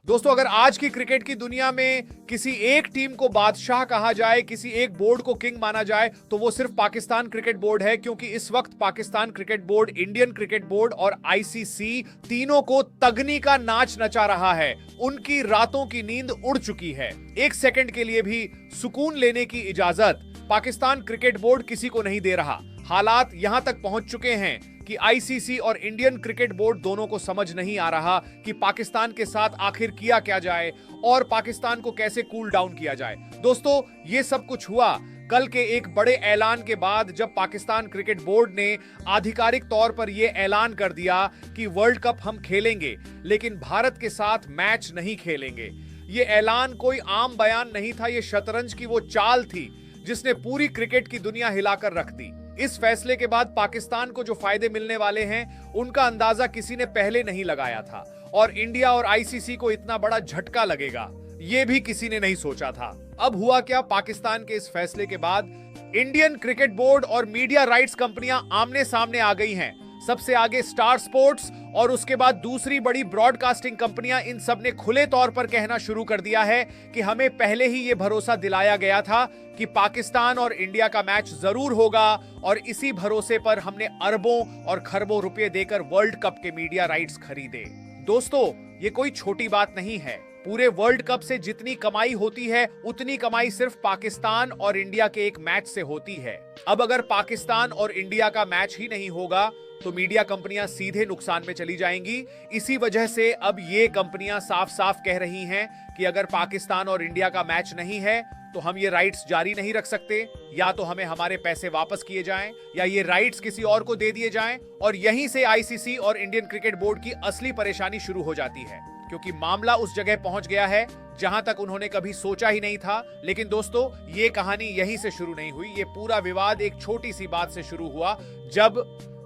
दोस्तों, अगर आज की क्रिकेट की दुनिया में किसी एक टीम को बादशाह कहा जाए, किसी एक बोर्ड को किंग माना जाए, तो वो सिर्फ पाकिस्तान क्रिकेट बोर्ड है। क्योंकि इस वक्त Pakistan cricket board, Indian cricket board और आईसीसी तीनों को तगनी का नाच नचा रहा है। उनकी रातों की नींद उड़ चुकी है। एक सेकंड के लिए भी सुकून लेने की इजाजत पाकिस्तान क्रिकेट बोर्ड किसी को नहीं दे रहा। हालात यहां तक पहुंच चुके हैं कि आईसीसी और इंडियन क्रिकेट बोर्ड दोनों को समझ नहीं आ रहा कि पाकिस्तान के साथ आखिर किया क्या जाए और पाकिस्तान को कैसे कूल डाउन किया जाए। दोस्तों, ये सब कुछ हुआ कल के एक बड़े ऐलान के बाद, जब पाकिस्तान क्रिकेट बोर्ड ने आधिकारिक तौर पर यह ऐलान कर दिया कि वर्ल्ड कप हम खेलेंगे, लेकिन भारत के साथ मैच नहीं खेलेंगे। यह ऐलान कोई आम बयान नहीं था, यह शतरंज की वो चाल थी जिसने पूरी क्रिकेट की दुनिया हिलाकर रख दी। इस फैसले के बाद पाकिस्तान को जो फायदे मिलने वाले हैं, उनका अंदाजा किसी ने पहले नहीं लगाया था और इंडिया और आईसीसी को इतना बड़ा झटका लगेगा, यह भी किसी ने नहीं सोचा था। अब हुआ क्या? पाकिस्तान के इस फैसले के बाद इंडियन क्रिकेट बोर्ड और मीडिया राइट्स कंपनियां आमने सामने आ गई हैं। सबसे आगे स्टार स्पोर्ट्स और उसके बाद दूसरी बड़ी ब्रॉडकास्टिंग कंपनियां, इन सब ने खुले तौर पर कहना शुरू कर दिया है कि हमें पहले ही यह भरोसा दिलाया गया था कि पाकिस्तान और इंडिया का मैच जरूर होगा, और इसी भरोसे पर हमने अरबों और खरबों रुपए देकर वर्ल्ड कप के मीडिया राइट्स खरीदे। दोस्तों, ये कोई छोटी बात नहीं है। पूरे वर्ल्ड कप से जितनी कमाई होती है, उतनी कमाई सिर्फ पाकिस्तान और इंडिया के एक मैच से होती है। अब अगर पाकिस्तान और इंडिया का मैच ही नहीं होगा तो मीडिया कंपनियां सीधे नुकसान में चली जाएंगी। इसी वजह से अब ये कंपनियां साफ साफ कह रही हैं कि अगर पाकिस्तान और इंडिया का मैच नहीं है तो हम ये राइट्स जारी नहीं रख सकते, या तो हमें हमारे पैसे वापस किए जाएं या ये राइट्स किसी और को दे दिए जाएं। और यहीं से आईसीसी और इंडियन क्रिकेट बोर्ड की असली परेशानी शुरू हो जाती है, क्योंकि मामला उस जगह पहुंच गया है जहां तक उन्होंने कभी सोचा ही नहीं था। लेकिन दोस्तों, ये कहानी यहीं से शुरू नहीं हुई। ये पूरा विवाद एक छोटी सी बात से शुरू हुआ, जब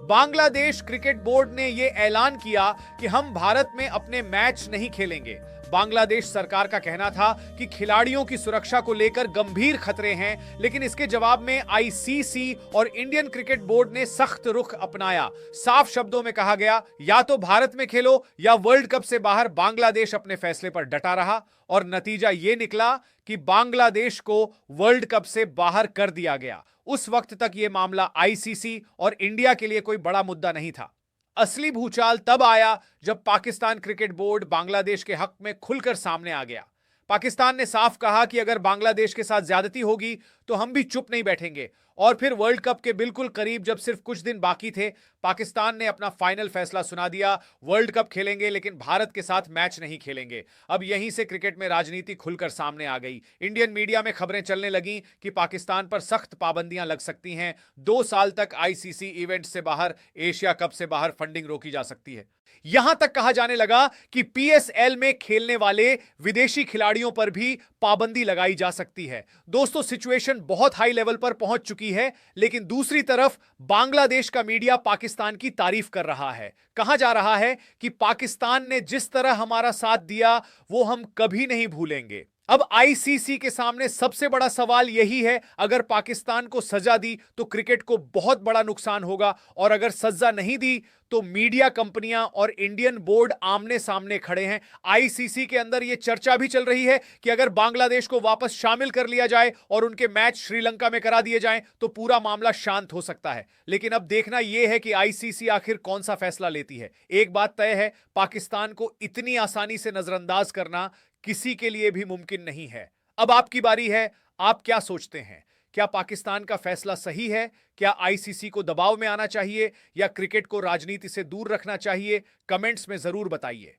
बांग्लादेश क्रिकेट बोर्ड ने यह ऐलान किया कि हम भारत में अपने मैच नहीं खेलेंगे। बांग्लादेश सरकार का कहना था कि खिलाड़ियों की सुरक्षा को लेकर गंभीर खतरे हैं, लेकिन इसके जवाब में आईसीसी और इंडियन क्रिकेट बोर्ड ने सख्त रुख अपनाया। साफ शब्दों में कहा गया, या तो भारत में खेलो या वर्ल्ड कप से बाहर। बांग्लादेश अपने फैसले पर डटा रहा और नतीजा यह निकला कि बांग्लादेश को वर्ल्ड कप से बाहर कर दिया गया। उस वक्त तक यह मामला आईसीसी और इंडिया के लिए कोई बड़ा मुद्दा नहीं था। असली भूचाल तब आया जब पाकिस्तान क्रिकेट बोर्ड बांग्लादेश के हक में खुलकर सामने आ गया। पाकिस्तान ने साफ कहा कि अगर बांग्लादेश के साथ ज्यादती होगी तो हम भी चुप नहीं बैठेंगे। और फिर वर्ल्ड कप के बिल्कुल करीब, जब सिर्फ कुछ दिन बाकी थे, पाकिस्तान ने अपना फाइनल फैसला सुना दिया। वर्ल्ड कप खेलेंगे लेकिन भारत के साथ मैच नहीं खेलेंगे। अब यहीं से क्रिकेट में राजनीति खुलकर सामने आ गई। इंडियन मीडिया में खबरें चलने लगीं कि पाकिस्तान पर सख्त पाबंदियां लग सकती हैं। 2 साल तक आईसीसी इवेंट से बाहर, एशिया कप से बाहर फंडिंग रोकी जा सकती है। यहां तक कहा जाने लगा कि पीएसएल में खेलने वाले विदेशी खिलाड़ियों पर भी पाबंदी लगाई जा सकती है। दोस्तों, सिचुएशन बहुत हाई लेवल पर पहुंच चुकी है, लेकिन दूसरी तरफ बांग्लादेश का मीडिया पाकिस्तान की तारीफ कर रहा है। कहा जा रहा है कि पाकिस्तान ने जिस तरह हमारा साथ दिया वो हम कभी नहीं भूलेंगे। अब आईसीसी के सामने सबसे बड़ा सवाल यही है, अगर पाकिस्तान को सजा दी तो क्रिकेट को बहुत बड़ा नुकसान होगा, और अगर सजा नहीं दी तो मीडिया कंपनियां और इंडियन बोर्ड आमने सामने खड़े हैं। आईसीसी के अंदर यह चर्चा भी चल रही है कि अगर बांग्लादेश को वापस शामिल कर लिया जाए और उनके मैच श्रीलंका में करा दिए जाएं तो पूरा मामला शांत हो सकता है। लेकिन अब देखना यह है कि आईसीसी आखिर कौन सा फैसला लेती है। एक बात तय है, पाकिस्तान को इतनी आसानी से नजरअंदाज करना किसी के लिए भी मुमकिन नहीं है। अब आपकी बारी है, आप क्या सोचते हैं? क्या पाकिस्तान का फैसला सही है? क्या आईसीसी को दबाव में आना चाहिए या क्रिकेट को राजनीति से दूर रखना चाहिए? कमेंट्स में जरूर बताइए।